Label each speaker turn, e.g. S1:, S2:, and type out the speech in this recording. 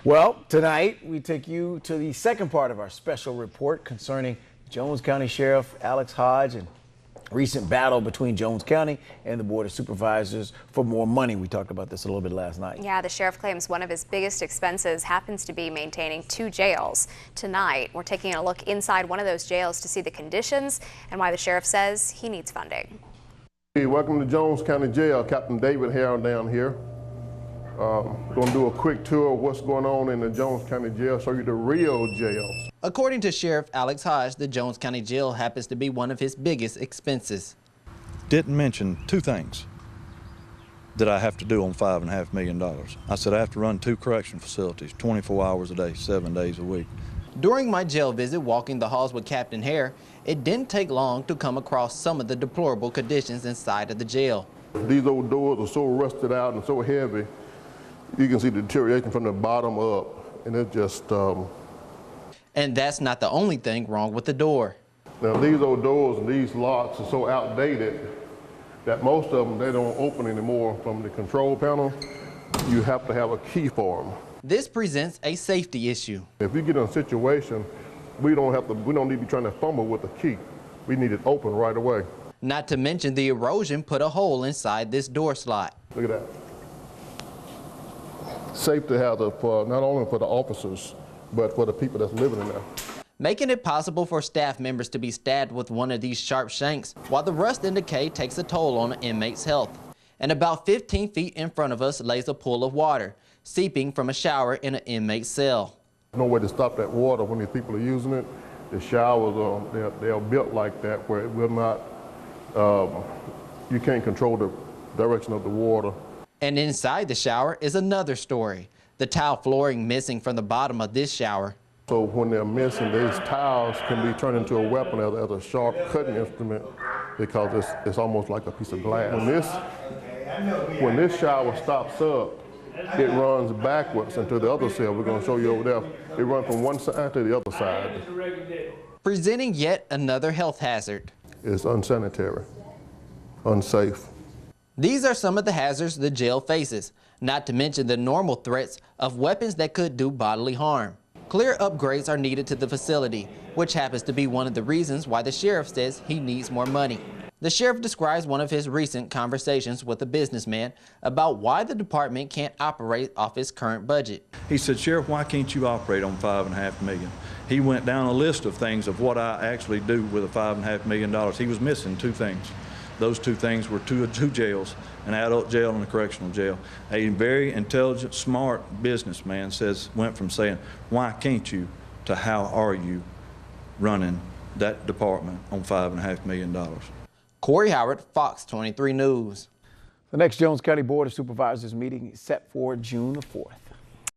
S1: Well, tonight we take you to the second part of our special report concerning Jones County Sheriff Alex Hodge and recent battle between Jones County and the Board of Supervisors for more money. We talked about this a little bit last night.
S2: Yeah, the sheriff claims one of his biggest expenses happens to be maintaining 2 jails. Tonight, we're taking a look inside one of those jails to see the conditions and why the sheriff says he needs funding.
S3: Hey, welcome to Jones County Jail. Captain David Harrell down here. Going to do a quick tour of what's going on in the Jones County Jail, show you the real jails.
S4: According to Sheriff Alex Hodge, the Jones County Jail happens to be one of his biggest expenses.
S5: Didn't mention 2 things that I have to do on $5.5 million. I said I have to run 2 correction facilities, 24 hours a day, 7 days a week.
S4: During my jail visit walking the halls with Captain Hare, it didn't take long to come across some of the deplorable conditions inside of the jail.
S3: These old doors are so rusted out and so heavy, you can see the deterioration from the bottom up, and it's just...
S4: And that's not the only thing wrong with the door.
S3: Now these old doors and these locks are so outdated that most of them, they don't open anymore from the control panel. You have to have a key for them.
S4: This presents a safety issue.
S3: If you get in a situation, we don't need to be trying to fumble with the key. We need it open right away.
S4: Not to mention the erosion put a hole inside this door slot.
S3: Look at that. Safety hazard for not only for the officers, but for the people that's living in there.
S4: Making it possible for staff members to be stabbed with one of these sharp shanks, while the rust and decay takes a toll on an inmate's health. And about 15 feet in front of us lays a pool of water, seeping from a shower in an inmate's cell.
S3: No way to stop that water when these people are using it. The showers, they're built like that where it will not, you can't control the direction of the water.
S4: And inside the shower is another story. The tile flooring missing from the bottom of this shower.
S3: So when they're missing, these tiles can be turned into a weapon as a sharp cutting instrument because it's almost like a piece of glass. When this shower stops up, it runs backwards into the other cell. We're going to show you over there. It runs from one side to the other side.
S4: Presenting yet another health hazard.
S3: It's unsanitary, unsafe.
S4: These are some of the hazards the jail faces, not to mention the normal threats of weapons that could do bodily harm. Clear upgrades are needed to the facility, which happens to be one of the reasons why the sheriff says he needs more money. The sheriff describes one of his recent conversations with a businessman about why the department can't operate off its current budget.
S5: He said, Sheriff, why can't you operate on $5.5 million? He went down a list of things of what I actually do with a $5.5 million. He was missing 2 things. Those 2 things were two jails, an adult jail and a correctional jail. A very intelligent, smart businessman went from saying, why can't you, to how are you running that department on $5.5 million?
S4: Corey Howard, Fox 23 News.
S1: The next Jones County Board of Supervisors meeting is set for June the 4th.